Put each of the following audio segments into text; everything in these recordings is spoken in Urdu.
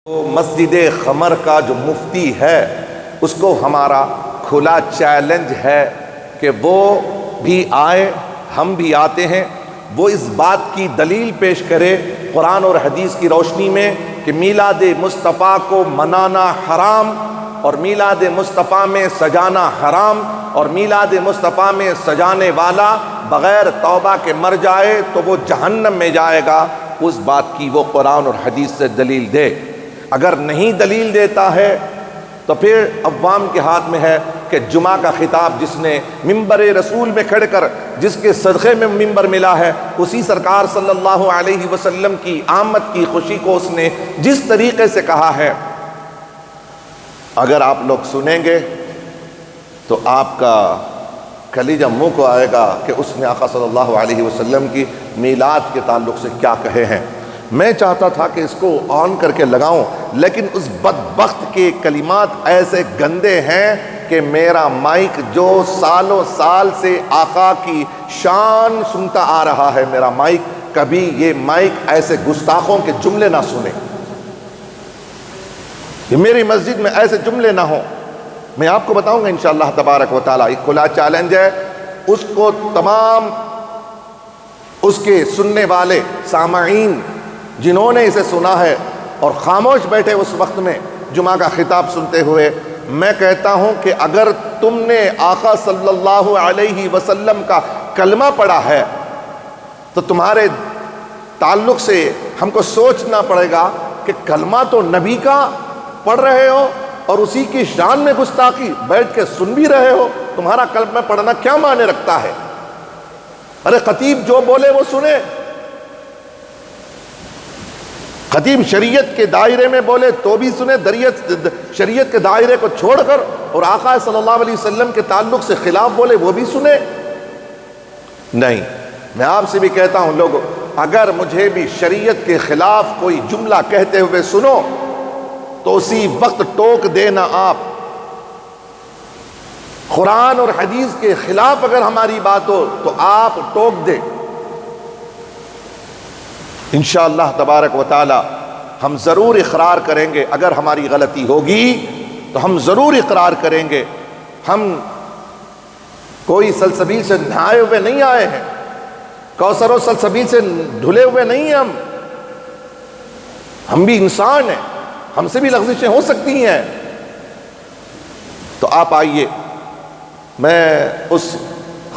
وہ مسجد خمر کا جو مفتی ہے اس کو ہمارا کھلا چیلنج ہے کہ وہ بھی آئے، ہم بھی آتے ہیں، وہ اس بات کی دلیل پیش کرے قرآن اور حدیث کی روشنی میں کہ میلاد مصطفیٰ کو منانا حرام اور میلاد مصطفیٰ میں سجانا حرام اور میلاد مصطفیٰ میں سجانے والا بغیر توبہ کے مر جائے تو وہ جہنم میں جائے گا، اس بات کی وہ قرآن اور حدیث سے دلیل دے۔ اگر نہیں دلیل دیتا ہے تو پھر عوام کے ہاتھ میں ہے کہ جمعہ کا خطاب جس نے ممبر رسول میں کھڑ کر جس کے صدقے میں ممبر ملا ہے، اسی سرکار صلی اللہ علیہ وسلم کی آمد کی خوشی کو اس نے جس طریقے سے کہا ہے، اگر آپ لوگ سنیں گے تو آپ کا کلیجہ منہ کو آئے گا کہ اس نے آقا صلی اللہ علیہ وسلم کی میلاد کے تعلق سے کیا کہے ہیں۔ میں چاہتا تھا کہ اس کو آن کر کے لگاؤں، لیکن اس بدبخت کے کلمات ایسے گندے ہیں کہ میرا مائک جو سالوں سال سے آقا کی شان سنتا آ رہا ہے، میرا مائک کبھی یہ مائک ایسے گستاخوں کے جملے نہ سنے، کہ میری مسجد میں ایسے جملے نہ ہوں۔ میں آپ کو بتاؤں گا انشاءاللہ تبارک و تعالیٰ، ایک کھلا چیلنج ہے، اس کو تمام اس کے سننے والے سامعین جنہوں نے اسے سنا ہے اور خاموش بیٹھے اس وقت میں جمعہ کا خطاب سنتے ہوئے، میں کہتا ہوں کہ اگر تم نے آقا صلی اللہ علیہ وسلم کا کلمہ پڑھا ہے تو تمہارے تعلق سے ہم کو سوچنا پڑے گا کہ کلمہ تو نبی کا پڑھ رہے ہو اور اسی کی شان میں گستاخی بیٹھ کے سن بھی رہے ہو، تمہارا کلمہ پڑھنا کیا معنی رکھتا ہے؟ ارے خطیب جو بولے وہ سنے، خطیب شریعت کے دائرے میں بولے تو بھی سنے، شریعت کے دائرے کو چھوڑ کر اور آقا صلی اللہ علیہ وسلم کے تعلق سے خلاف بولے وہ بھی سنے؟ نہیں، میں آپ سے بھی کہتا ہوں لوگوں، اگر مجھے بھی شریعت کے خلاف کوئی جملہ کہتے ہوئے سنو تو اسی وقت ٹوک دینا۔ آپ قرآن اور حدیث کے خلاف اگر ہماری بات ہو تو آپ ٹوک دیں، انشاءاللہ تبارک و تعالی ہم ضرور اقرار کریں گے۔ اگر ہماری غلطی ہوگی تو ہم ضرور اقرار کریں گے۔ ہم کوئی سلسبیل سے نہائے ہوئے نہیں آئے ہیں، کوثر و سلسبیل سے دھلے ہوئے نہیں ہیں، ہم بھی انسان ہیں، ہم سے بھی لغزشیں ہو سکتی ہیں۔ تو آپ آئیے، میں اس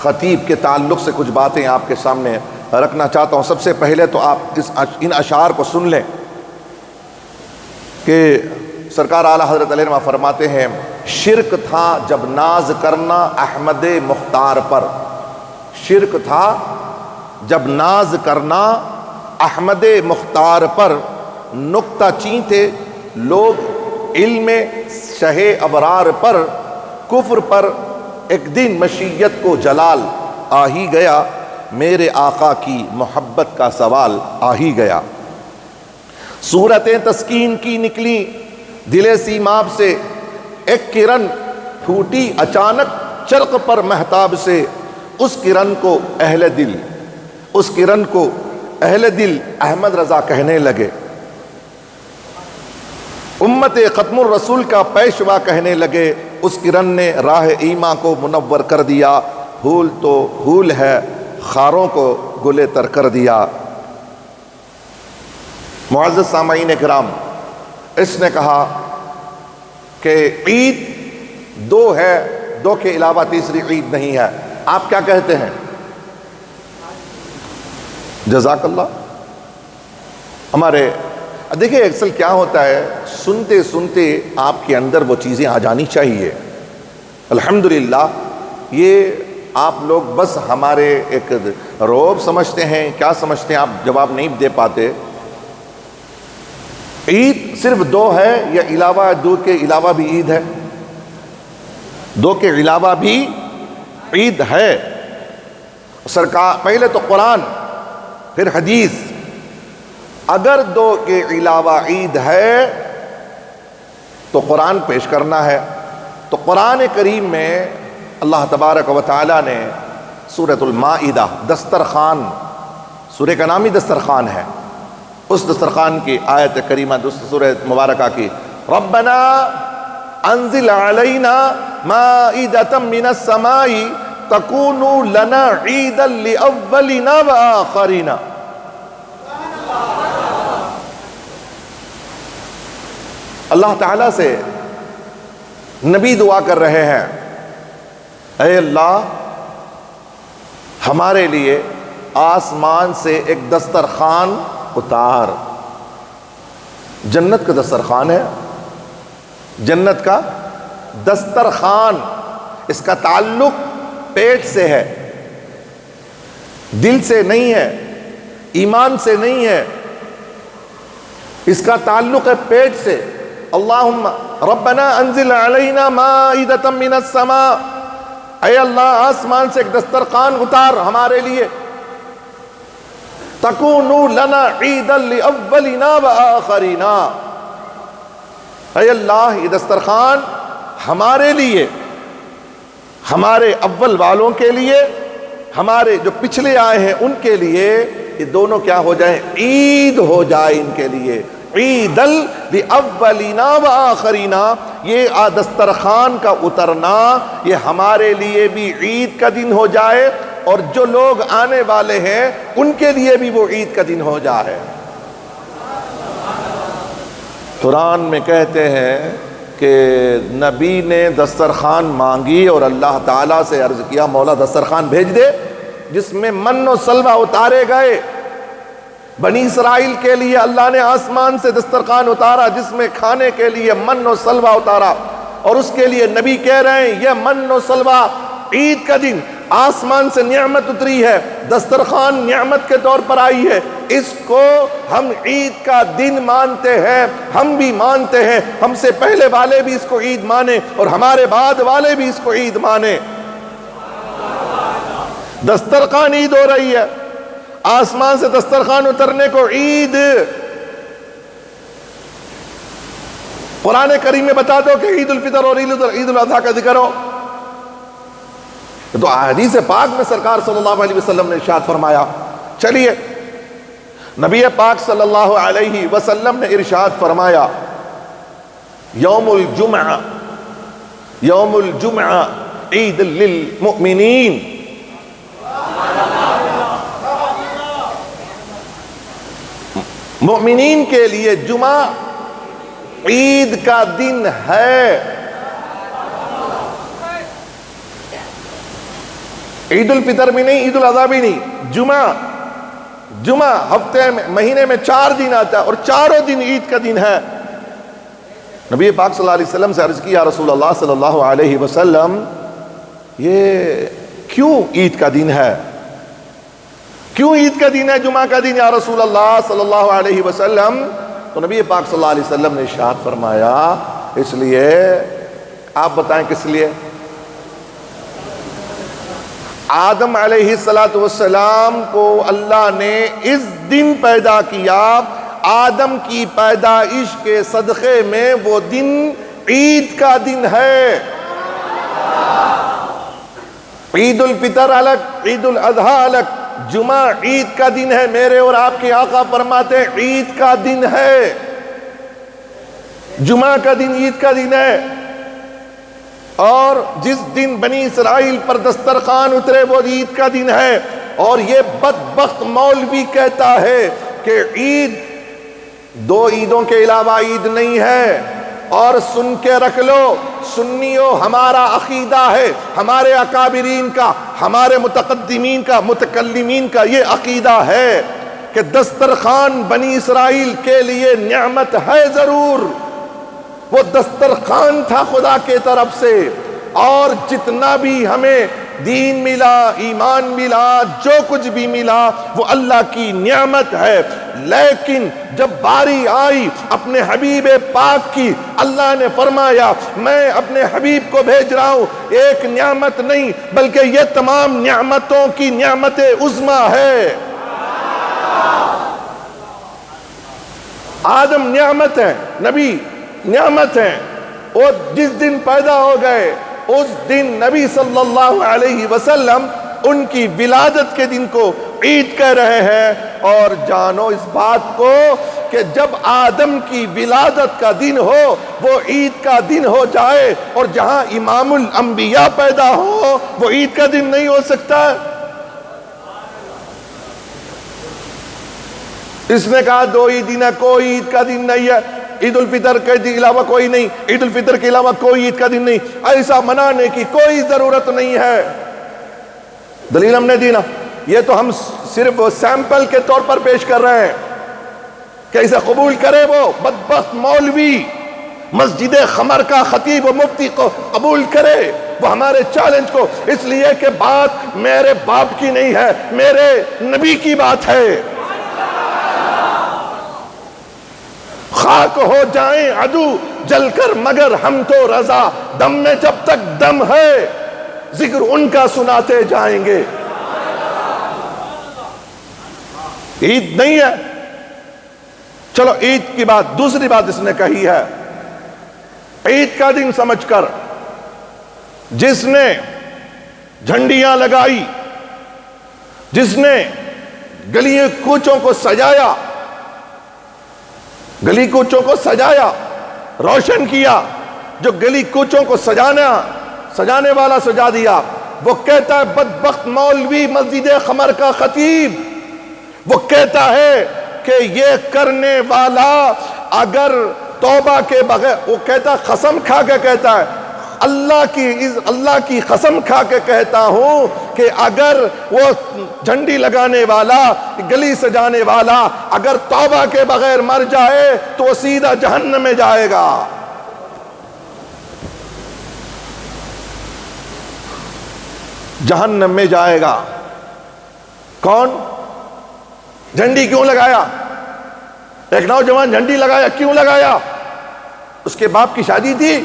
خطیب کے تعلق سے کچھ باتیں آپ کے سامنے رکھنا چاہتا ہوں۔ سب سے پہلے تو آپ ان اشعار کو سن لیں کہ سرکار اعلیٰ حضرت علیہ وسلم فرماتے ہیں، شرک تھا جب ناز کرنا احمد مختار پر، شرک تھا جب ناز کرنا احمد مختار پر، نکتہ چین تھے لوگ علم شہ ابرار پر، کفر پر ایک دن مشیت کو جلال آ ہی گیا، میرے آقا کی محبت کا سوال آ ہی گیا۔ صورتیں تسکین کی نکلی دل سیماب سے، ایک کرن پھوٹی اچانک چرق پر مہتاب سے، اس کرن کو اہل دل احمد رضا کہنے لگے، امت ختم الرسول کا پیشوا کہنے لگے، اس کرن نے راہ ایمان کو منور کر دیا، پھول تو پھول ہے خاروں کو گلے تر کر دیا۔ معزز سامعین کرام، اس نے کہا کہ عید دو ہے، دو کے علاوہ تیسری عید نہیں ہے، آپ کیا کہتے ہیں؟ جزاک اللہ۔ ہمارے دیکھیں اکثر کیا ہوتا ہے، سنتے سنتے آپ کے اندر وہ چیزیں آ جانی چاہیے۔ الحمدللہ یہ آپ لوگ بس ہمارے ایک روب سمجھتے ہیں، کیا سمجھتے ہیں، آپ جواب نہیں دے پاتے۔ عید صرف دو ہے یا علاوہ دو کے علاوہ بھی عید ہے؟ دو کے علاوہ بھی عید ہے۔ سرکار پہلے تو قرآن پھر حدیث، اگر دو کے علاوہ عید ہے تو قرآن پیش کرنا ہے۔ تو قرآن کریم میں اللہ تبارک و تعالیٰ نے سورۃ المائدہ، دسترخوان، سورہ کا نام ہی دسترخوان ہے، اس دسترخوان کی آیت کریمہ سورہ مبارکہ کی، ربنا انزل علینا مائدۃ من السماء تکون لنا عیدا لاولنا وآخرنا۔ اللہ تعالیٰ سے نبی دعا کر رہے ہیں، اے اللہ ہمارے لیے آسمان سے ایک دسترخوان اتار۔ جنت کا دسترخوان ہے، جنت کا دسترخوان، اس کا تعلق پیٹ سے ہے، دل سے نہیں ہے، ایمان سے نہیں ہے، اس کا تعلق ہے پیٹ سے۔ اللہم ربنا انزل علینا مائدۃ من السماء، اے اللہ آسمان سے ایک دسترخوان اتار ہمارے لیے، تکون لنا عیدا لاولنا وآخرنا، اے اللہ یہ دسترخوان ہمارے لیے، ہمارے اول والوں کے لیے، ہمارے جو پچھلے آئے ہیں ان کے لیے، یہ دونوں کیا ہو جائیں؟ عید ہو جائے ان کے لیے، عید لاولنا وآخرنا۔ یہ دسترخوان کا اترنا یہ ہمارے لیے بھی عید کا دن ہو جائے، اور جو لوگ آنے والے ہیں ان کے لیے بھی وہ عید کا دن ہو جائے۔ قرآن میں کہتے ہیں کہ نبی نے دسترخوان مانگی اور اللہ تعالیٰ سے عرض کیا مولا دسترخوان بھیج دے جس میں من و سلوہ اتارے گئے۔ بنی اسرائیل کے لیے اللہ نے آسمان سے دسترخوان اتارا جس میں کھانے کے لیے من و سلوہ اتارا، اور اس کے لیے نبی کہہ رہے ہیں یہ من و سلوہ عید کا دن، آسمان سے نعمت اتری ہے، دسترخوان نعمت کے طور پر آئی ہے، اس کو ہم عید کا دن مانتے ہیں، ہم بھی مانتے ہیں، ہم سے پہلے والے بھی اس کو عید مانے اور ہمارے بعد والے بھی اس کو عید مانے۔ دسترخوان عید ہو رہی ہے، آسمان سے دسترخوان اترنے کو عید۔ قرآن کریم میں بتا دو کہ عید الفطر اور عید الاضحیٰ کا ذکر ہو تو حدیث پاک میں سرکار صلی اللہ علیہ وسلم نے ارشاد فرمایا۔ چلیے نبی پاک صلی اللہ علیہ وسلم نے ارشاد فرمایا یوم الجمعہ، یوم الجمعہ عید للمؤمنین، مومنین کے لیے جمعہ عید کا دن ہے۔ عید الفطر بھی نہیں، عید الاضحیٰ بھی نہیں، جمعہ ہفتے میں مہینے میں 4 دن آتا ہے اور چاروں دن عید کا دن ہے۔ نبی پاک صلی اللہ علیہ وسلم سے عرض کیا رسول اللہ صلی اللہ علیہ وسلم یہ کیوں عید کا دن ہے، کیوں عید کا دن ہے، جمعہ کا دن یا رسول اللہ صلی اللہ علیہ وسلم؟ تو نبی پاک صلی اللہ علیہ وسلم نے ارشاد فرمایا اس لیے، آپ بتائیں کس لیے؟ آدم علیہ السلام کو اللہ نے اس دن پیدا کیا، آدم کی پیدائش کے صدقے میں وہ دن عید کا دن ہے۔ عید الفطر الگ، عید الاضحیٰ الگ، جمعہ عید کا دن ہے۔ میرے اور آپ کے آقا فرماتے ہیں عید کا دن ہے، جمعہ کا دن عید کا دن ہے، اور جس دن بنی اسرائیل پر دسترخوان اترے وہ عید کا دن ہے۔ اور یہ بدبخت مولوی کہتا ہے کہ عید 2 عیدوں کے علاوہ عید نہیں ہے، اور سن کے رکھ لو سنیوں، ہمارا عقیدہ ہے، ہمارے اکابرین کا، ہمارے متقدمین کا، متکلمین کا یہ عقیدہ ہے کہ دسترخوان بنی اسرائیل کے لیے نعمت ہے ضرور، وہ دسترخوان تھا خدا کے طرف سے، اور جتنا بھی ہمیں دین ملا، ایمان ملا، جو کچھ بھی ملا وہ اللہ کی نعمت ہے۔ لیکن جب باری آئی اپنے حبیب پاک کی، اللہ نے فرمایا میں اپنے حبیب کو بھیج رہا ہوں ایک نعمت نہیں بلکہ یہ تمام نعمتوں کی نعمت عظمی ہے۔ آدم نعمت ہے، نبی نعمت ہیں، اور جس دن پیدا ہو گئے اس دن نبی صلی اللہ علیہ وسلم ان کی ولادت کے دن کو عید عید کہہ رہے ہیں، اور جانو اس بات کو کہ جب آدم کی ولادت کا دن ہو وہ عید کا دن ہو جائے، اور جہاں امام الانبیاء پیدا ہو وہ عید کا دن نہیں ہو سکتا۔ اس نے کہا دو ہی دن ہے، کوئی عید کا دن نہیں ہے، عید الفطر کے علاوہ کوئی نہیں، عید الفطر کے علاوہ کوئی عید کا دن نہیں، ایسا منانے کی کوئی ضرورت نہیں ہے۔ دلیل ہم نے دی نا، یہ تو ہم صرف سیمپل کے طور پر پیش کر رہے ہیں کہ اسے قبول کرے وہ بدبخت مولوی، مسجد خمر کا خطیب و مفتی کو قبول کرے وہ ہمارے چیلنج کو، اس لیے کہ بات میرے باپ کی نہیں ہے، میرے نبی کی بات ہے۔ خاک ہو جائیں عدو جل کر مگر ہم تو رضا، دم میں جب تک دم ہے ذکر ان کا سناتے جائیں گے۔ عید نہیں ہے، چلو عید کی بات، دوسری بات اس نے کہی ہے، عید کا دن سمجھ کر جس نے جھنڈیاں لگائی، جس نے گلی کوچوں کو سجایا، گلی کوچوں کو سجایا، روشن کیا، جو گلی کوچوں کو سجانے والا سجا دیا، وہ کہتا ہے بدبخت مولوی مسجد خمر کا خطیب، وہ کہتا ہے کہ یہ کرنے والا اگر توبہ کے بغیر، وہ کہتا قسم کھا کے کہتا ہے، اللہ کی قسم کھا کے کہتا ہوں کہ اگر وہ جھنڈی لگانے والا، گلی سجانے والا اگر توبہ کے بغیر مر جائے تو وہ سیدھا جہنم میں جائے گا۔ جہنم میں جائے گا۔ کون؟ جھنڈی کیوں لگایا؟ ایک نوجوان جھنڈی لگایا، کیوں لگایا؟ اس کے باپ کی شادی تھی،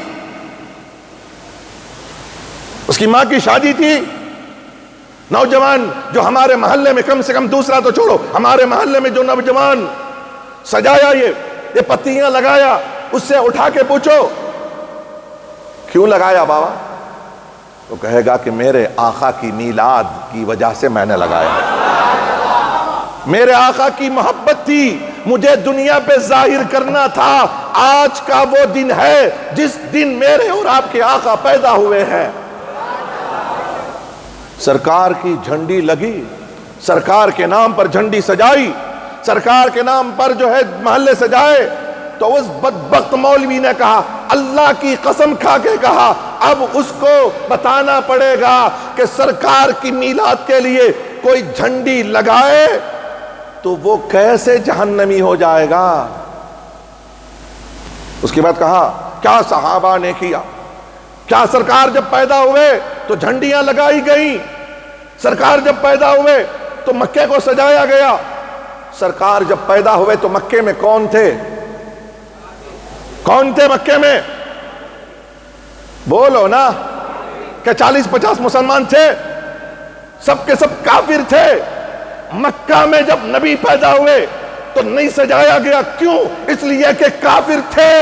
اس کی ماں کی شادی تھی۔ نوجوان جو ہمارے محلے میں، کم سے کم دوسرا تو چھوڑو، ہمارے محلے میں جو نوجوان سجایا، یہ پتیاں لگایا، اس سے اٹھا کے پوچھو کیوں لگایا بابا؟ وہ کہے گا کہ میرے آقا کی میلاد کی وجہ سے میں نے لگایا، میرے آقا کی محبت تھی، مجھے دنیا پہ ظاہر کرنا تھا۔ آج کا وہ دن ہے جس دن میرے اور آپ کے آقا پیدا ہوئے ہیں۔ سرکار کی جھنڈی لگی، سرکار کے نام پر جھنڈی سجائی، سرکار کے نام پر جو ہے محلے سجائے، تو اس بدبخت مولوی نے کہا، اللہ کی قسم کھا کے کہا، اب اس کو بتانا پڑے گا کہ سرکار کی میلاد کے لیے کوئی جھنڈی لگائے تو وہ کیسے جہنمی ہو جائے گا۔ اس کے بعد کہا کیا صحابہ نے کیا، کیا سرکار جب پیدا ہوئے تو جھنڈیاں لگائی گئیں، سرکار جب پیدا ہوئے تو مکے کو سجایا گیا، سرکار جب پیدا ہوئے تو مکے میں کون تھے؟ کون تھے مکے میں؟ بولو نا، کہ 40-50 مسلمان تھے؟ سب کے سب کافر تھے۔ مکہ میں جب نبی پیدا ہوئے تو نہیں سجایا گیا، کیوں؟ اس لیے کہ کافر تھے۔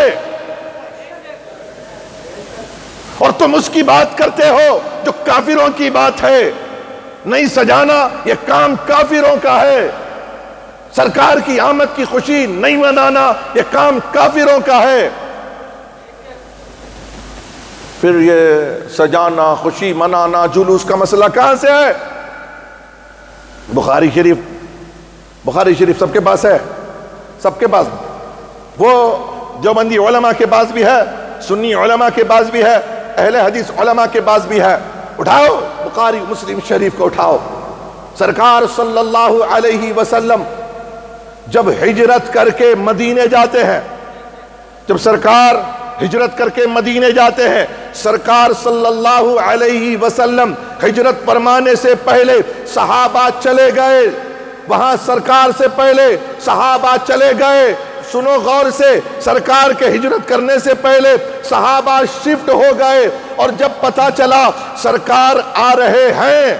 اور تم اس کی بات کرتے ہو جو کافروں کی بات ہے۔ نہیں سجانا یہ کام کافروں کا ہے، سرکار کی آمد کی خوشی نہیں منانا یہ کام کافروں کا ہے۔ پھر یہ سجانا، خوشی منانا، جلوس کا مسئلہ کہاں سے ہے؟ بخاری شریف سب کے پاس ہے، سب کے پاس، وہ دیوبندی علماء کے پاس بھی ہے، سنی علماء کے پاس بھی ہے، اہل حدیث علماء کے پاس بھی ہے۔ اٹھاؤ بخاری مسلم شریف کو اٹھاؤ۔ سرکار صلی اللہ علیہ وسلم جب ہجرت کر کے مدینے جاتے ہیں، جب سرکار ہجرت کر کے مدینے جاتے ہیں، سرکار صلی اللہ علیہ وسلم ہجرت فرمانے سے پہلے صحابہ چلے گئے، وہاں سرکار سے پہلے صحابہ چلے گئے۔ سنو غور سے، سرکار کے ہجرت کرنے سے پہلے صحابہ شفٹ ہو گئے، اور جب پتہ چلا سرکار آ رہے ہیں،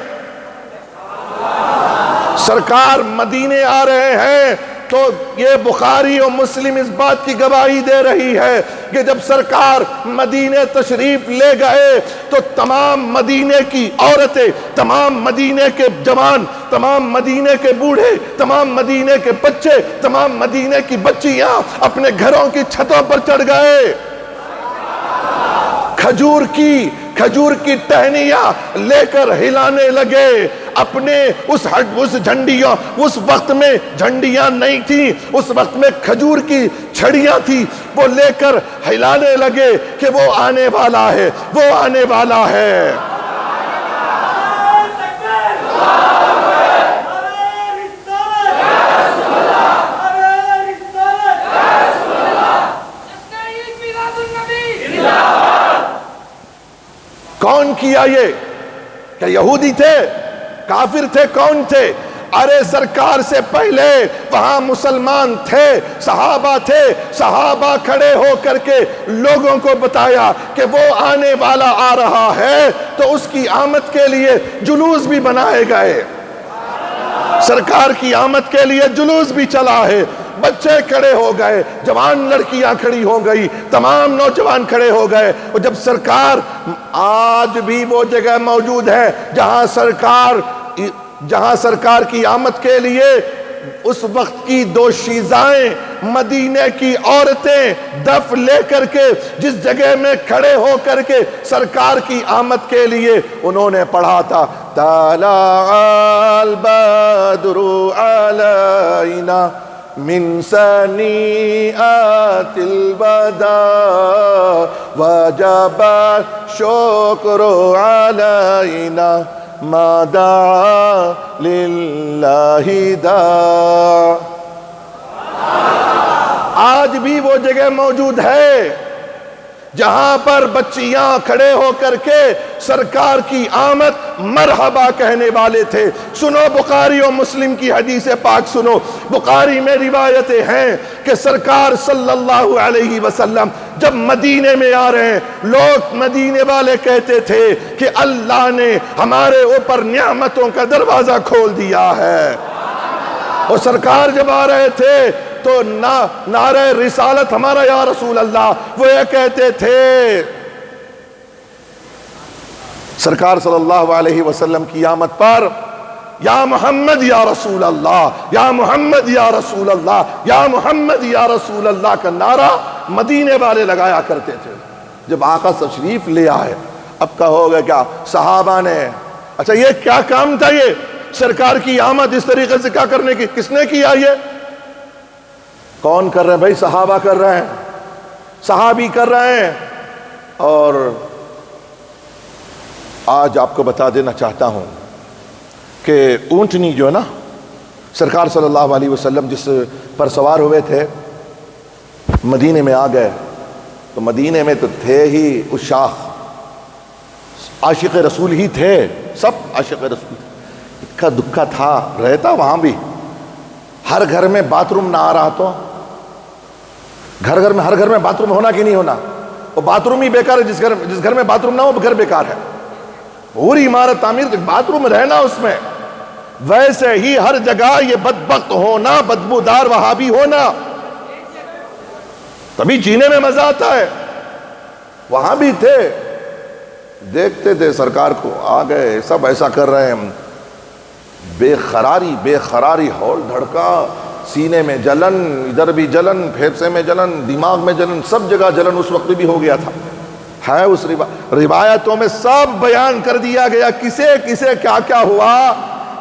سرکار مدینے آ رہے ہیں، تو یہ بخاری اور مسلم اس بات کی گواہی دے رہی ہے کہ جب سرکار مدینے تشریف لے گئے تو تمام مدینے کی عورتیں، تمام مدینے کے جوان، تمام مدینے کے بوڑھے، تمام مدینے کے بچے، تمام مدینے کی بچیاں اپنے گھروں کی چھتوں پر چڑھ گئے، کھجور کی ٹہنیاں لے کر ہلانے لگے اپنے اس جھنڈیاں. اس وقت میں جھنڈیاں نہیں تھیں، اس وقت میں کھجور کی چھڑیاں تھی، وہ لے کر ہلانے لگے کہ وہ آنے والا ہے، وہ آنے والا ہے. کون کیا یہ؟ کہ یہودی تھے، کافر تھے، کون تھے؟ ارے سرکار سے پہلے وہاں مسلمان تھے، صحابہ تھے، صحابہ کھڑے ہو کر کے لوگوں کو بتایا کہ وہ آنے والا آ رہا ہے، تو اس کی آمد کے لیے جلوس بھی بنائے گئے، سرکار کی آمد کے لیے جلوس بھی چلا ہے. بچے کھڑے ہو گئے، جوان لڑکیاں کھڑی ہو گئی، تمام نوجوان کھڑے ہو گئے. اور جب سرکار، آج بھی وہ جگہ موجود ہے جہاں سرکار کی آمد کے لیے اس وقت کی دوشیزائیں مدینے کی عورتیں دف لے کر کے جس جگہ میں کھڑے ہو کر کے سرکار کی آمد کے لیے انہوں نے پڑھا تھا طلع البدر علینا من ثنیات الوداع وجب الشکر علینا ما دعا للہ داع. آج بھی وہ جگہ موجود ہے جہاں پر بچیاں کھڑے ہو کر کے سرکار کی آمد مرحبا کہنے والے تھے. سنو بخاری و مسلم کی حدیث پاک سنو. بخاری میں روایتیں ہیں کہ سرکار صلی اللہ علیہ وسلم جب مدینے میں آ رہے ہیں، لوگ مدینے والے کہتے تھے کہ اللہ نے ہمارے اوپر نعمتوں کا دروازہ کھول دیا ہے. اور سرکار جب آ رہے تھے تو نعرہ رسالت ہمارا یا رسول اللہ، وہ یہ کہتے تھے. سرکار صلی اللہ علیہ وسلم کی آمد پر یا محمد یا رسول اللہ، یا محمد یا رسول اللہ، یا محمد یا رسول اللہ کا نعرہ مدینے والے لگایا کرتے تھے. جب آقا تشریف لے آئے، اب کہو گے کیا صحابہ نے، اچھا یہ کیا کام تھا؟ یہ سرکار کی آمد اس طریقے سے کیا کرنے کی، کس نے کیا؟ یہ کون کر رہے ہیں بھائی؟ صحابہ کر رہے ہیں، صحابی کر رہے ہیں. اور آج آپ کو بتا دینا چاہتا ہوں کہ اونٹنی جو ہے نا، سرکار صلی اللہ علیہ وسلم جس پر سوار ہوئے تھے مدینے میں آ گئے، تو مدینے میں تو تھے ہی اس شاخ، عاشق رسول ہی تھے، سب عاشق رسول. اکا دکھا تھا، رہتا وہاں بھی. ہر گھر میں باتھ روم نہ آ رہا تو ہر گھر میں باتھ روم ہونا کہ نہیں ہونا؟ وہ باتھ روم ہی بیکار ہے. جس گھر میں باتھ روم نہ ہو وہ گھر بیکار ہے. پوری عمارت تعمیر، باتھ روم رہنا اس میں. ویسے ہی ہر جگہ یہ بدبخت ہونا، بدبودار وہابی ہونا، تبھی جینے میں مزہ آتا ہے. وہاں بھی تھے، دیکھتے تھے سرکار کو، آ گئے، سب ایسا کر رہے ہیں. بے قراری ہول دھڑکا، سینے میں جلن، ادھر بھی جلن، پھیپھڑے میں جلن، دماغ میں جلن، سب جگہ جلن اس وقت بھی ہو گیا تھا. ہے اس روایتوں میں سب بیان کر دیا گیا، کسے کسے کیا کیا ہوا،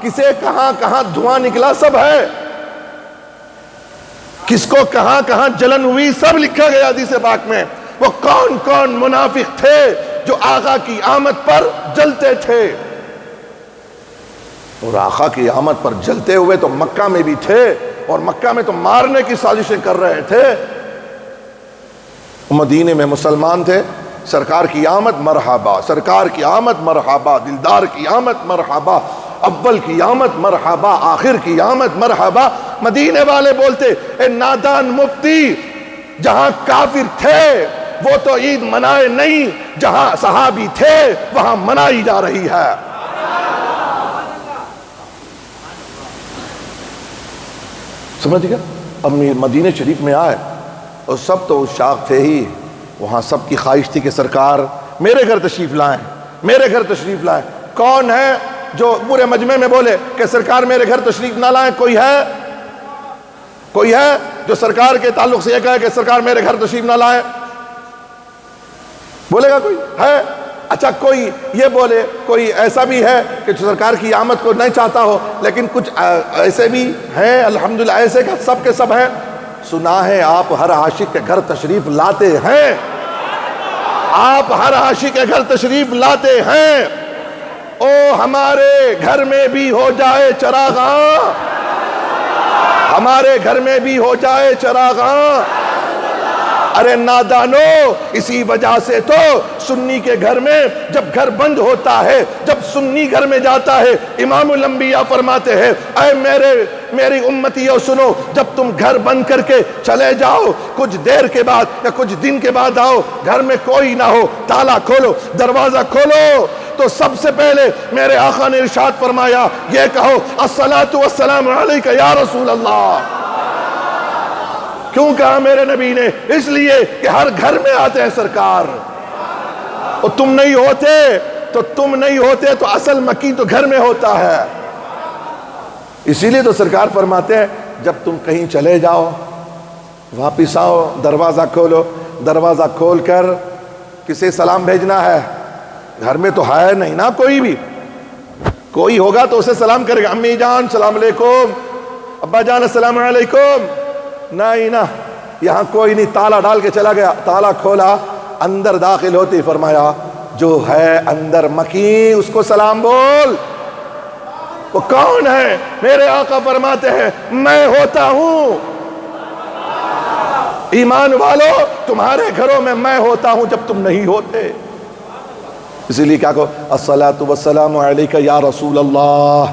کسے کہاں کہاں دھواں نکلا، سب ہے. کس کو کہاں کہاں جلن ہوئی، سب لکھا گیا حدیث پاک میں. وہ کون کون منافق تھے جو آقا کی آمد پر جلتے تھے. اور آقا کی آمد پر جلتے ہوئے تو مکہ میں بھی تھے، اور مکہ میں تو مارنے کی سازشیں کر رہے تھے. مدینے میں مسلمان تھے. سرکار کی آمد مرحبا، سرکار کی آمد مرحبا، دلدار کی آمد مرحبا، اول کی آمد مرحبا، آخر کی آمد مرحبا. مدینے والے بولتے اے نادان مفتی، جہاں کافر تھے وہ تو عید منائے نہیں، جہاں صحابی تھے وہاں منائی جا رہی ہے. سمجھ گیا؟ امیر مدینہ شریف میں آئے اور سب تو شاق تھے ہی، وہاں سب کی خواہش تھی کہ سرکار میرے گھر تشریف لائیں، میرے گھر تشریف لائیں۔ کون ہے جو پورے مجمع میں بولے کہ سرکار میرے گھر تشریف نہ لائیں؟ کوئی ہے؟ کوئی ہے جو سرکار کے تعلق سے یہ کہے کہ سرکار میرے گھر تشریف نہ لائیں؟ بولے گا کوئی؟ ہے؟ اچھا کوئی یہ بولے، کوئی ایسا بھی ہے کہ جو سرکار کی آمد کو نہیں چاہتا ہو، لیکن کچھ ایسے بھی ہیں الحمدللہ، ایسے کہ سب کے سب ہیں؟ سنا ہے آپ ہر عاشق کے گھر تشریف لاتے ہیں، آپ ہر عاشق کے گھر تشریف لاتے ہیں۔ او ہمارے گھر میں بھی ہو جائے چراغاں، ہمارے گھر میں بھی ہو جائے چراغاں۔ ارے نادانو، اسی وجہ سے تو سنی کے گھر میں جب گھر بند ہوتا ہے، جب سنی گھر میں جاتا ہے، امام الانبیاء فرماتے ہیں اے میری امتیوں سنو، جب تم گھر بند کر کے چلے جاؤ، کچھ دیر کے بعد یا کچھ دن کے بعد آؤ، گھر میں کوئی نہ ہو، تالا کھولو، دروازہ کھولو، تو سب سے پہلے میرے آقا نے ارشاد فرمایا یہ کہو الصلاۃ والسلام علیک یا رسول اللہ۔ کیوں کہا میرے نبی نے؟ اس لیے کہ ہر گھر میں آتے ہیں سرکار، اور تم نہیں ہوتے تو اصل مکی تو گھر میں ہوتا ہے۔ اسی لیے تو سرکار فرماتے ہیں جب تم کہیں چلے جاؤ، واپس آؤ، دروازہ کھولو، دروازہ کھول کر کسے سلام بھیجنا ہے؟ گھر میں تو ہے نہیں نا کوئی بھی، کوئی ہوگا تو اسے سلام کرے گا، امی جان السلام علیکم، ابا جان السلام علیکم، نہیں نا، یہاں کوئی نہیں، تالا ڈال کے چلا گیا، تالا کھولا، اندر داخل ہوتی فرمایا جو ہے اندر مکی اس کو سلام بول۔ وہ کون ہے؟ میرے آقا فرماتے ہیں میں ہوتا ہوں۔ ایمان والو، تمہارے گھروں میں میں ہوتا ہوں جب تم نہیں ہوتے، اسی لیے کیا کہو الصلاۃ والسلام علیک یا رسول اللہ۔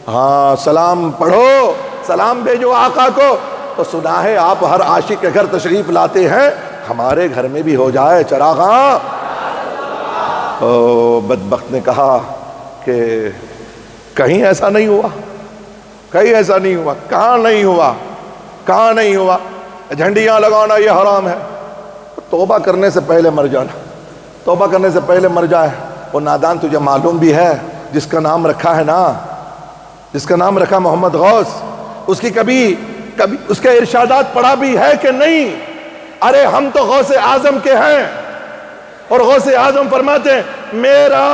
ہاں سلام پڑھو، سلام بھیجو آقا کو۔ تو سنا ہے آپ ہر عاشق کے گھر تشریف لاتے ہیں، ہمارے گھر میں بھی ہو جائے چراغاں۔ بدبخت نے کہا کہ کہیں ایسا نہیں ہوا، کہیں ایسا نہیں ہوا، کہاں نہیں ہوا، کہاں نہیں ہوا؟ جھنڈیاں لگانا یہ حرام ہے، توبہ کرنے سے پہلے مر جانا، توبہ کرنے سے پہلے مر جائے۔ وہ نادان تجھے معلوم بھی ہے جس کا نام رکھا ہے نا، جس کا نام رکھا محمد غوث، اس کی کبھی اس کے ارشادات پڑھا بھی ہے کہ نہیں؟ ارے ہم تو غوث اعظم کے ہیں، اور غوث اعظم فرماتے ہیں میرا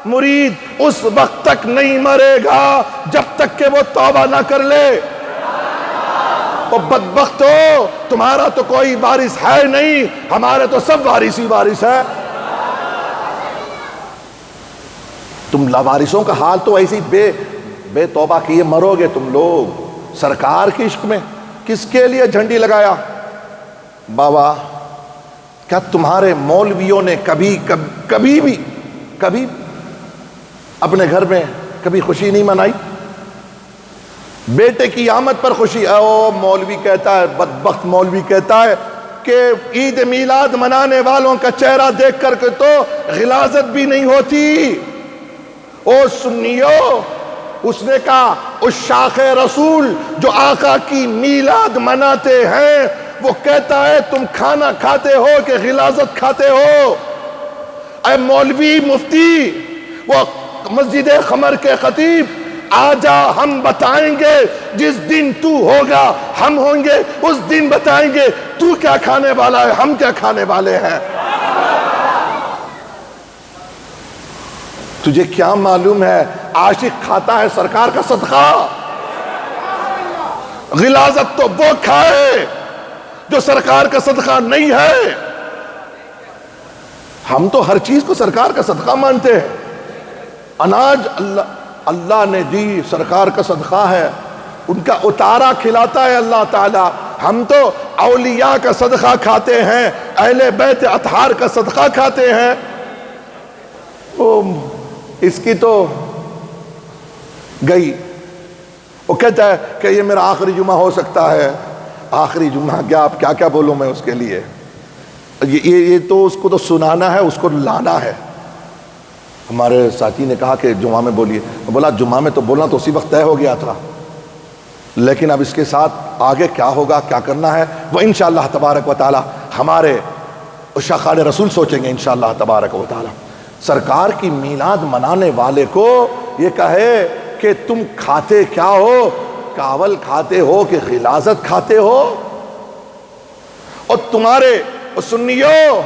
مرید اس وقت تک نہیں مرے گا جب تک کہ وہ توبہ نہ کر لے۔ اور بدبختو، تمہارا تو کوئی وارث ہے نہیں، ہمارے تو سب وارث ہی وارث ہے۔ تم لاوارثوں کا حال تو ایسی بے توبہ کیے مرو گے تم لوگ۔ سرکار کی عشق میں کس کے لیے جھنڈی لگایا؟ بابا کیا تمہارے مولویوں نے کبھی اپنے گھر میں کبھی خوشی نہیں منائی؟ بیٹے کی آمد پر خوشی، او مولوی کہتا ہے، بدبخت مولوی کہتا ہے کہ عید میلاد منانے والوں کا چہرہ دیکھ کر کے تو غلاظت بھی نہیں ہوتی۔ او سنیو، اس نے کہا اس شاخ رسول جو آقا کی میلاد مناتے ہیں وہ کہتا ہے تم کھانا کھاتے ہو کہ غلاظت کھاتے ہو؟ اے مولوی مفتی، وہ مسجد خمر کے خطیب، آجا ہم بتائیں گے، جس دن تو ہوگا ہم ہوں گے، اس دن بتائیں گے تو کیا کھانے والا ہے، ہم کیا کھانے والے ہیں۔ تجھے کیا معلوم ہے عاشق کھاتا ہے سرکار کا صدقہ؟ غلاظت تو وہ کھائے جو سرکار کا صدقہ نہیں ہے۔ ہم تو ہر چیز کو سرکار کا صدقہ مانتے ہیں۔ اناج اللہ نے دی، سرکار کا صدقہ ہے، ان کا اتارا کھلاتا ہے اللہ تعالی۔ ہم تو اولیاء کا صدقہ کھاتے ہیں، اہل بیت اطہار کا صدقہ کھاتے ہیں۔ اس کی تو گئی، وہ کہتا ہے کہ یہ میرا آخری جمعہ ہو سکتا ہے۔ آخری جمعہ کیا، اب کیا بولوں میں اس کے لیے؟ یہ تو اس کو تو سنانا ہے، اس کو لانا ہے۔ ہمارے ساتھی نے کہا کہ جمعہ میں بولیے، بولا جمعہ میں تو بولنا تو اسی وقت طے ہو گیا تھا، لیکن اب اس کے ساتھ آگے کیا ہوگا، کیا کرنا ہے، وہ انشاءاللہ تبارک و تعالی ہمارے عشاقان رسول سوچیں گے انشاءاللہ تبارک و تعالی۔ سرکار کی میلاد منانے والے کو یہ کہے کہ تم کھاتے کیا ہو، کاول کھاتے ہو کہ غلاظت کھاتے ہو؟ اور تمہارے سنیوں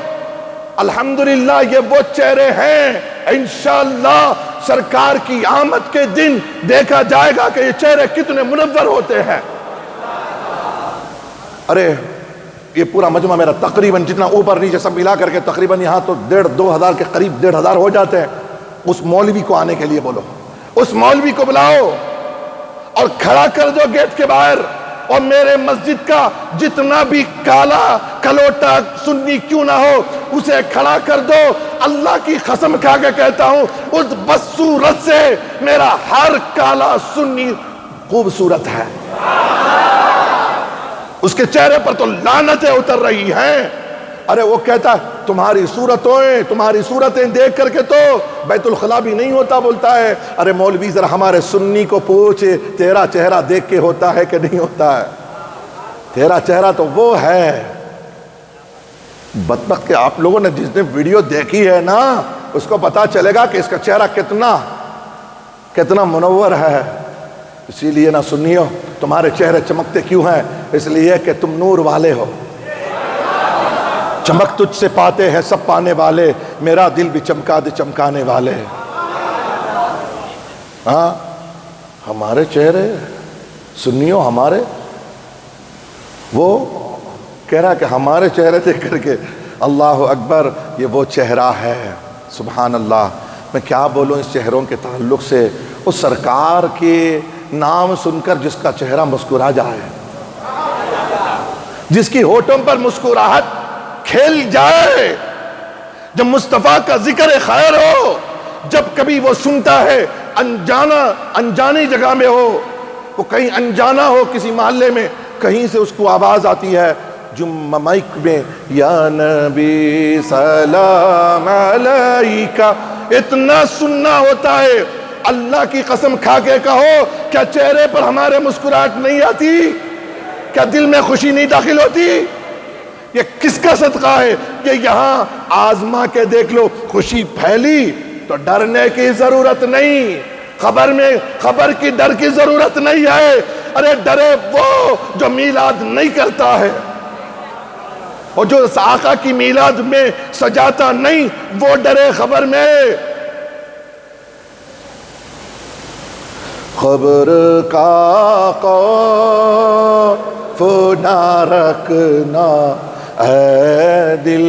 الحمدللہ یہ وہ چہرے ہیں، انشاءاللہ سرکار کی آمد کے دن دیکھا جائے گا کہ یہ چہرے کتنے منور ہوتے ہیں۔ ارے یہ پورا مجمع میرا تقریباً جتنا اوپر نیچے سب ملا کر کے تقریباً یہاں تو 1,500-2,000 کے قریب 1,500 ہو جاتے ہیں۔ اس مولوی کو آنے کے لیے بولو، اس مولوی کو بلاؤ اور کھڑا کر دو گیٹ کے باہر، اور میرے مسجد کا جتنا بھی کالا کلوٹا سنی کیوں نہ ہو اسے کھڑا کر دو۔ اللہ کی قسم کھا کے کہتا ہوں اس بدصورت سے میرا ہر کالا سنی خوبصورت ہے، اس کے چہرے پر تو لعنتیں اتر رہی ہیں۔ ارے وہ کہتا ہے تمہاری صورتیں دیکھ کر کے تو بیت الخلا بھی نہیں ہوتا، بولتا ہے ارے مولوی ذرا ہمارے سنی کو پوچھ تیرا چہرہ دیکھ کے ہوتا ہے کہ نہیں ہوتا ہے؟ تیرا چہرہ تو وہ ہے بدبخت کہ آپ لوگوں نے جس نے ویڈیو دیکھی ہے نا اس کو پتا چلے گا کہ اس کا چہرہ کتنا منور ہے۔ اسی لیے نہ سنیو تمہارے چہرے چمکتے کیوں ہیں؟ اس لیے کہ تم نور والے ہو، چمک تجھ سے پاتے ہیں سب پانے والے، میرا دل بھی چمکا دے چمکانے والے۔ ہاں ہمارے چہرے سنیو، ہمارے وہ کہہ رہا کہ ہمارے چہرے دیکھ کر کے اللہ اکبر یہ وہ چہرہ ہے۔ سبحان اللہ، میں کیا بولوں اس چہروں کے تعلق سے، اس سرکار کے نام سن کر جس کا چہرہ مسکرا جائے، جس کی ہونٹوں پر مسکراہٹ کھیل جائے، جب مصطفیٰ کا ذکر خیر ہو، جب کبھی وہ سنتا ہے انجانی جگہ میں ہو، وہ کہیں انجانا ہو کسی محلے میں، کہیں سے اس کو آواز آتی ہے جو مائک میں یا نبی سلام علیکہ، اتنا سننا ہوتا ہے۔ اللہ کی قسم کھا کے کہو کیا چہرے پر ہمارے مسکراہٹ نہیں آتی؟ کیا دل میں خوشی نہیں داخل ہوتی؟ یہ کس کا صدقہ ہے کہ یہاں آزما کے دیکھ لو، خوشی پھیلی تو ڈرنے کی ضرورت نہیں، خبر کی ڈر کی ضرورت نہیں ہے۔ ارے ڈرے وہ جو میلاد نہیں کرتا ہے، اور جو آقا کی میلاد میں سجاتا نہیں، وہ ڈرے خبر میں۔ خبر کا خوف نہ رکھنا اے دل،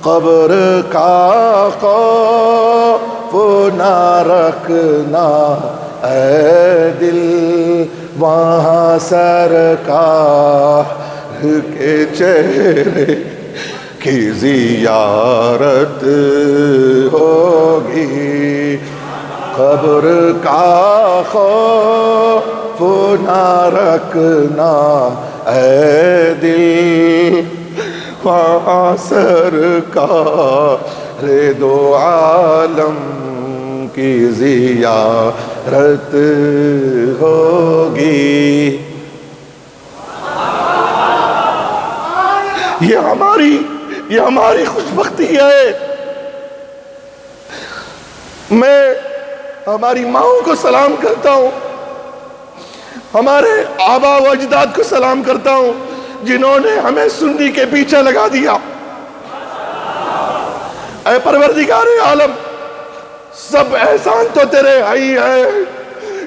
قبر کا خوف نہ رکھنا اے دل، وہاں سرکار کے چہرے کی زیارت ہوگی۔ قبر کا خوف نہ رکھنا اے دل، وہاں سرکار دو عالم کی زیارت ہوگی۔ یہ ہماری خوش بختی ہے۔ میں ہماری ماؤں کو سلام کرتا ہوں، ہمارے آبا و اجداد کو سلام کرتا ہوں جنہوں نے ہمیں سنی کے پیچھے لگا دیا۔ اے پروردگار عالم، سب احسان تو تیرے ہی ہے،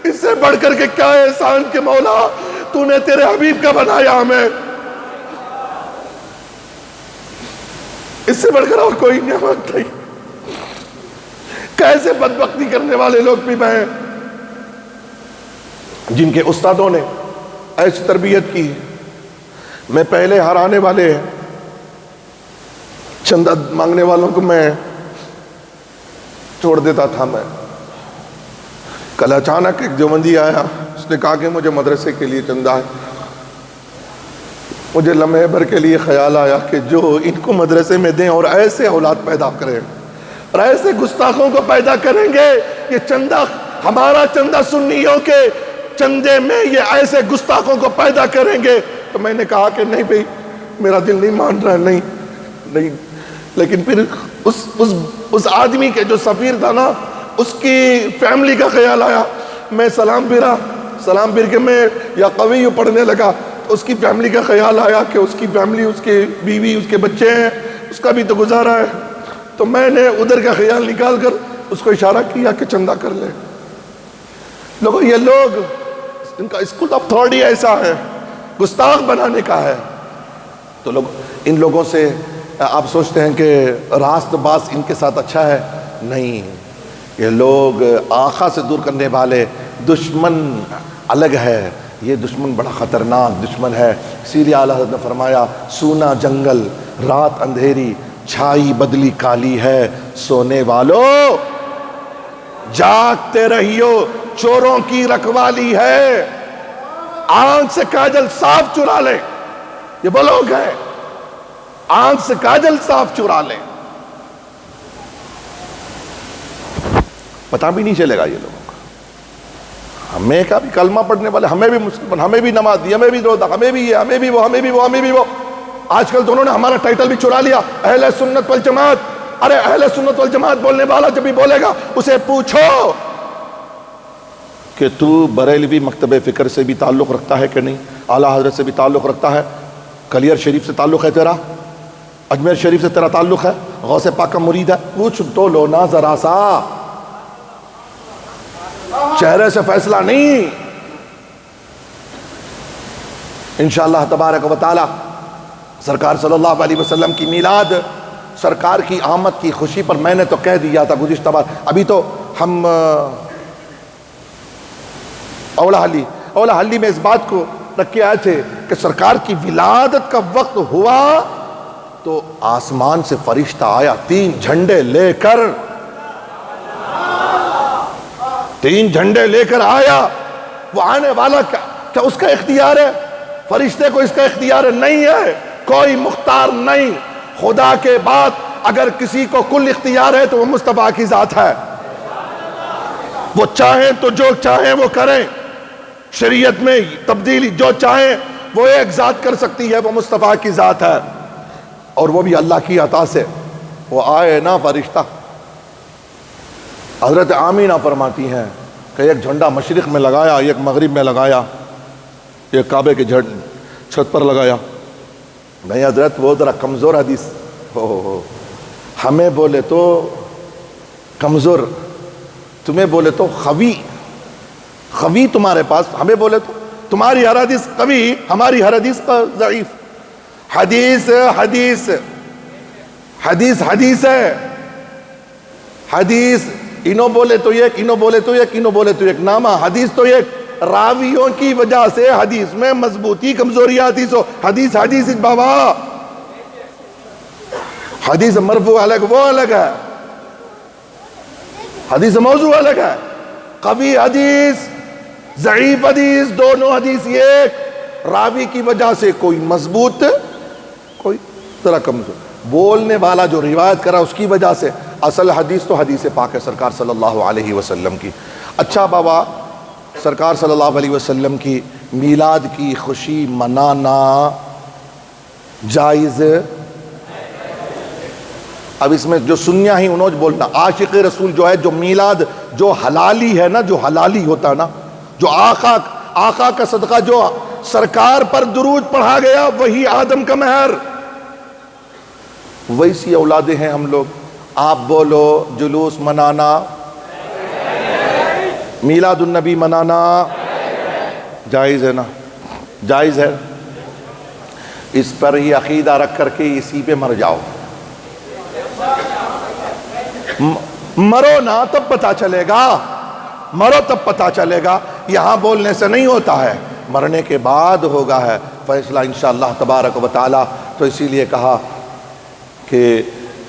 اس سے بڑھ کر کے کیا احسان کے مولا تو نے تیرے حبیب کا بنایا ہمیں، اس سے بڑھ کر اور کوئی نعمت نہیں۔ کیسے بدبختی کرنے والے لوگ بھی ہیں جن کے استادوں نے ایسی تربیت کی، میں پہلے ہرانے والے چندہ مانگنے والوں کو میں چھوڑ دیتا تھا۔ میں کل اچانک ایک دیوبندی آیا، اس نے کہا کہ مجھے مدرسے کے لیے چندہ ہے۔ مجھے لمحے بھر کے لیے خیال آیا کہ جو ان کو مدرسے میں دیں اور ایسے اولاد پیدا کریں اور ایسے گستاخوں کو پیدا کریں گے، یہ چندہ ہمارا چندہ سنیوں کے چندے میں یہ ایسے گستاخوں کو پیدا کریں گے. تو میں نے کہا کہ نہیں بھئی میرا دل نہیں مان رہا, نہیں. لیکن پھر اس آدمی کے جو سفیر تھا نا, اس کی فیملی کا خیال آیا. میں سلام پھر کے میں یا قوی پڑھنے لگا. اس کی فیملی کا خیال آیا کہ اس کی فیملی, اس کی بیوی, اس کے بچے ہیں, اس کا بھی تو گزارا ہے. تو میں نے ادھر کا خیال نکال کر اس کو اشارہ کیا کہ چندہ کر لے. لوگوں, یہ لوگ, ان کا اسکول آف تھاٹ ہی ایسا ہے, گستاخ بنانے کا ہے. تو ان لوگوں سے آپ سوچتے ہیں کہ راست باز ان کے ساتھ اچھا ہے. نہیں, یہ لوگ آقا سے دور کرنے والے دشمن الگ ہے. یہ دشمن بڑا خطرناک دشمن ہے. اسی لیے اعلیٰ حضرت نے فرمایا سونا جنگل رات اندھیری چھائی بدلی کالی ہے, سونے والو جاگتے رہیو چوروں کی رکھوالی ہے. آنکھ سے کاجل صاف چرا لے, یہ وہ لوگ ہیں, آنکھ سے کاجل صاف چرا لے, پتہ بھی نہیں چلے گا یہ لوگوں کا. ہمیں کا بھی کلمہ پڑھنے والے, ہمیں بھی مسلمان, ہمیں بھی نماز دی, ہمیں بھی روزہ, ہمیں بھی یہ, ہمیں بھی وہ, ہمیں بھی وہ, ہمیں بھی وہ. آج کل تو انہوں نے ہمارا ٹائٹل بھی چرا لیا, اہل سنت والجماعت. ارے اہل سنت والجماعت بولنے والا جب بھی بولے گا اسے پوچھو کہ تو بریلوی مکتب فکر سے بھی تعلق رکھتا ہے کہ نہیں, اعلیٰ حضرت سے بھی تعلق رکھتا ہے, کلیر شریف سے تعلق ہے تیرا, اجمیر شریف سے تیرا تعلق ہے, غوث پاک کا مرید ہے, پوچھ تو لو نا ذرا سا. چہرے سے فیصلہ نہیں. انشاءاللہ تبارک و تعالی سرکار صلی اللہ علیہ وسلم کی میلاد, سرکار کی آمد کی خوشی پر میں نے تو کہہ دیا تھا گزشتہ بار. ابھی تو ہم اولا حلی میں اس بات کو رکھ کے آئے تھے کہ سرکار کی ولادت کا وقت ہوا تو آسمان سے فرشتہ آیا 3 جھنڈے لے کر, 3 جھنڈے لے کر آیا. وہ آنے والا کیا اس کا اختیار ہے؟ فرشتے کو اس کا اختیار نہیں ہے, کوئی مختار نہیں. خدا کے بعد اگر کسی کو کل اختیار ہے تو وہ مصطفیٰ کی ذات ہے. وہ چاہیں تو جو چاہیں وہ کریں, شریعت میں تبدیلی جو چاہیں وہ ایک ذات کر سکتی ہے, وہ مصطفیٰ کی ذات ہے, اور وہ بھی اللہ کی عطا سے. وہ آئے نا فرشتہ, حضرت آمینہ فرماتی ہیں کہ ایک جھنڈا مشرق میں لگایا, ایک مغرب میں لگایا, ایک کعبے کے چھت پر لگایا. نہیں حضرت وہ ذرا کمزور حدیث, ہمیں بولے تو کمزور, تمہیں بولے تو خوی تمہارے پاس, ہمیں بولے تو تمہاری ہر حدیث قوی, ہماری ہر حدیث ضعیف. حدیث ہے, حدیث انہوں بولے تو ایک, انہوں بولے تو ایک, انہوں بولے تو ایک. نامہ حدیث تو ایک, راویوں کی وجہ سے حدیث میں مضبوطی کمزوری آتی. سو حدیث بابا, حدیث مرفوع الگ وہ الگ ہے, حدیث موضوع الگ ہے. قوی حدیث ضعیف حدیث دونوں حدیث ایک, راوی کی وجہ سے کوئی مضبوط کوئی ذرا کمزور, بولنے والا جو روایت کرا اس کی وجہ سے. اصل حدیث تو حدیث پاک ہے سرکار صلی اللہ علیہ وسلم کی. اچھا بابا, سرکار صلی اللہ علیہ وسلم کی میلاد کی خوشی منانا جائز. اب اس میں جو سنیا ہی انہوں بولنا, عاشق رسول جو ہے, جو میلاد جو حلالی ہے نا, جو حلالی ہوتا ہے نا, جو آقا کا صدقہ جو سرکار پر درود پڑھا گیا وہی آدم کا مہر, ویسی اولادیں ہیں ہم لوگ. آپ بولو جلوس منانا, میلاد النبی منانا جائز ہے نا, جائز ہے. اس پر ہی عقیدہ رکھ کر کے اسی پہ مر جاؤ, مرو نا تب پتہ چلے گا, مرو تب پتہ چلے گا. یہاں بولنے سے نہیں ہوتا ہے, مرنے کے بعد ہوگا ہے فیصلہ انشاءاللہ تبارک و تعالی. تو اسی لیے کہا کہ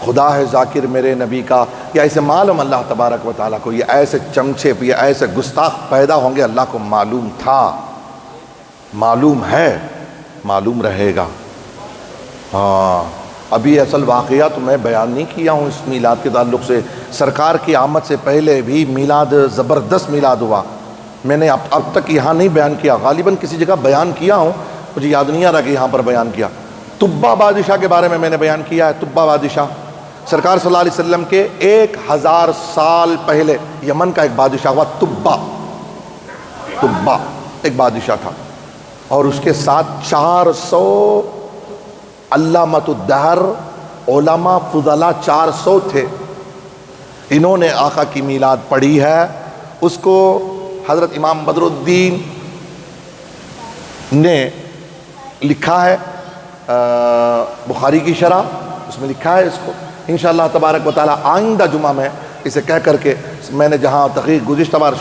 خدا ہے ذاکر میرے نبی کا, یا ایسے معلوم اللہ تبارک و تعالیٰ کو یہ ایسے چمچے یا ایسے گستاخ پیدا ہوں گے, اللہ کو معلوم تھا, معلوم ہے, معلوم رہے گا. ہاں ابھی اصل واقعہ تو میں بیان نہیں کیا ہوں اس میلاد کے تعلق سے. سرکار کی آمد سے پہلے بھی میلاد, زبردست میلاد ہوا. میں نے اب تک یہاں نہیں بیان کیا، غالباً کسی جگہ بیان کیا ہوں، مجھے یاد نہیں آ رہا کہ یہاں پر بیان کیا۔ تبا بادشاہ کے بارے میں نے بیان کیا ہے۔ تبا بادشاہ سرکار صلی اللہ علیہ وسلم کے 1000 سال پہلے یمن کا ایک بادشاہ ہوا، تبا ایک بادشاہ تھا، اور اس کے ساتھ 400 علامۃ الدہر علماء فضلاء 400 تھے۔ انہوں نے آقا کی میلاد پڑھی ہے۔ اس کو حضرت امام بدر الدین نے لکھا ہے، بخاری کی شرح، اس میں لکھا ہے اس کو انشاءاللہ تبارک و تعالی آئندہ جمعہ میں اسے کہہ کر کے میں نے جہاں تقریر گزشتہ بار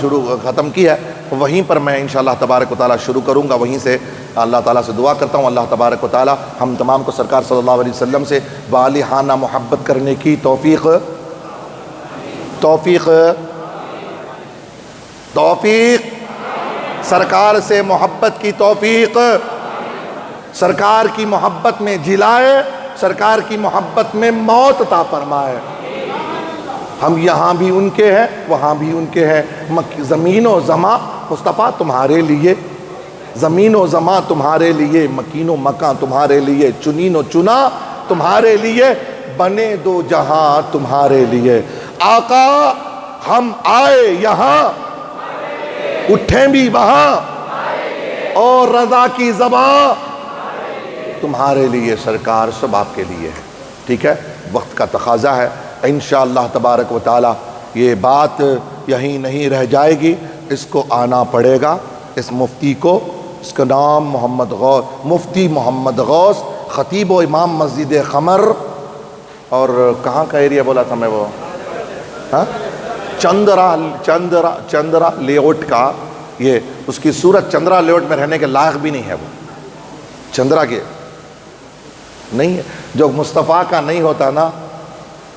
ختم کی ہے وہیں پر میں انشاءاللہ تبارک و تعالی شروع کروں گا۔ وہیں سے اللہ تعالیٰ سے دعا کرتا ہوں اللہ تبارک و تعالی ہم تمام کو سرکار صلی اللہ علیہ وسلم سے والہانہ محبت کرنے کی توفیق سرکار سے محبت کی توفیق، سرکار کی محبت میں جلائے، سرکار کی محبت میں موت عطا فرمائے۔ ہم یہاں بھی ان کے ہیں، وہاں بھی ان کے ہیں۔ زمین و زماں مصطفیٰ تمہارے لیے، زمین و زماں تمہارے لیے، مکین و مکان تمہارے لیے، چنین و چنا تمہارے لیے، بنے دو جہاں تمہارے لیے۔ آقا ہم آئے یہاں، اٹھیں بھی وہاں، اور رضا کی زبان تمہارے لیے، سرکار سب آپ کے لیے ہے۔ ٹھیک ہے، وقت کا تقاضا ہے، انشاءاللہ تبارک و تعالی یہ بات یہیں نہیں رہ جائے گی، اس کو آنا پڑے گا۔ اس مفتی کو، اس کا نام محمد غوث، مفتی محمد غوث، خطیب و امام مسجد قمر، اور کہاں کا ایریا بولا تھا میں وہ، چندرا لے آؤٹ کا، یہ اس کی صورت چندرا لے آؤٹ میں رہنے کے لائق بھی نہیں ہے، وہ چندرا کے نہیں ہے۔ جو مصطفیٰ کا نہیں ہوتا نا،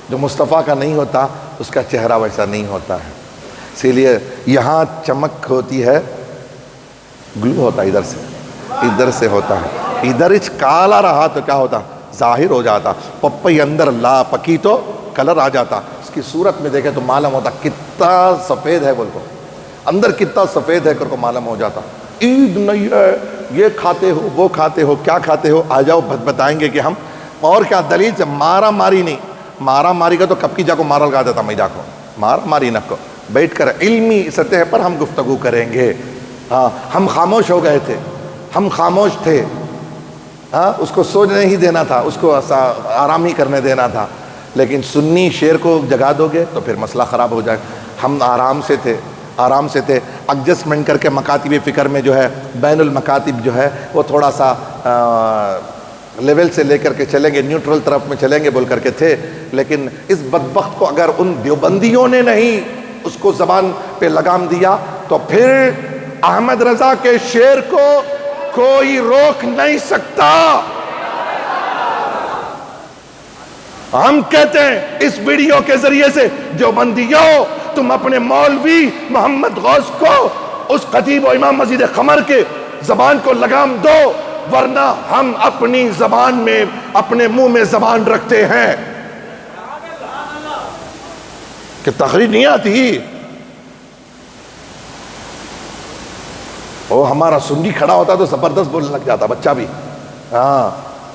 جو مصطفیٰ کا نہیں ہوتا اس کا چہرہ ویسا نہیں ہوتا ہے، اسی لیے یہاں چمک ہوتی ہے، گلو ہوتا ہے ادھر سے ہوتا ہے، ادھر کالا رہا تو کیا ہوتا، ظاہر ہو جاتا، پپئی اندر لا پکی تو کلر آ جاتا۔ اس کی صورت میں دیکھیں تو معلوم ہوتا کتنا سفید ہے، بول کو اندر کتنا سفید ہے کر کو معلوم ہو جاتا۔ عید نہیں ہے، یہ کھاتے ہو وہ کھاتے ہو، کیا کھاتے ہو، آ جاؤ بتائیں گے کہ ہم، اور کیا دلیل سے، مارا ماری نہیں، مارا ماری کا تو کب کی جا کو مارا لگا دیتا میں جا کو، مارا ماری نہ کو، بیٹھ کر علمی سطح پر ہم گفتگو کریں گے۔ ہاں ہم خاموش ہو گئے تھے، ہم خاموش تھے، ہاں اس کو سوچنے ہی دینا تھا، اس کو آرام ہی کرنے دینا تھا، لیکن سنی شیر کو جگا دو گے تو پھر مسئلہ خراب ہو جائے۔ ہم آرام سے تھے، ایڈجسٹمنٹ کر کے مکاتب فکر میں جو ہے، بین المکاتب جو ہے وہ تھوڑا سا لیول سے لے کر کے چلیں گے، نیوٹرل طرف میں چلیں گے بول کر کے تھے، لیکن اس بدبخت کو اگر ان دیوبندیوں نے نہیں اس کو زبان پہ لگام دیا تو پھر احمد رضا کے شعر کو کوئی روک نہیں سکتا۔ ہم کہتے ہیں اس ویڈیو کے ذریعے سے، دیوبندیوں تم اپنے مولوی محمد غوث کو، اس خطیب و امام مسجد قمر کے زبان کو لگام دو، ورنہ ہم اپنی زبان میں، اپنے منہ میں زبان رکھتے ہیں۔ کہ تقریر نہیں آتی، وہ ہمارا سنی کھڑا ہوتا تو زبردست بولنے لگ جاتا بچہ بھی۔ ہاں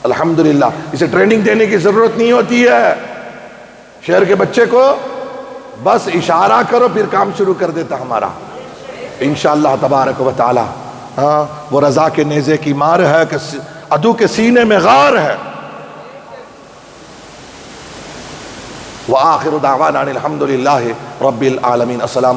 الحمدللہ، اسے ٹریننگ دینے کی ضرورت نہیں ہوتی ہے، شہر کے بچے کو بس اشارہ کرو پھر کام شروع کر دیتا ہمارا انشاءاللہ تبارک و تعالی۔ ہاں وہ رضا کے نیزے کی مار ہے کہ عدو کے سینے میں غار ہے۔ وآخر دعوانا الحمدللہ رب العالمین۔ السلام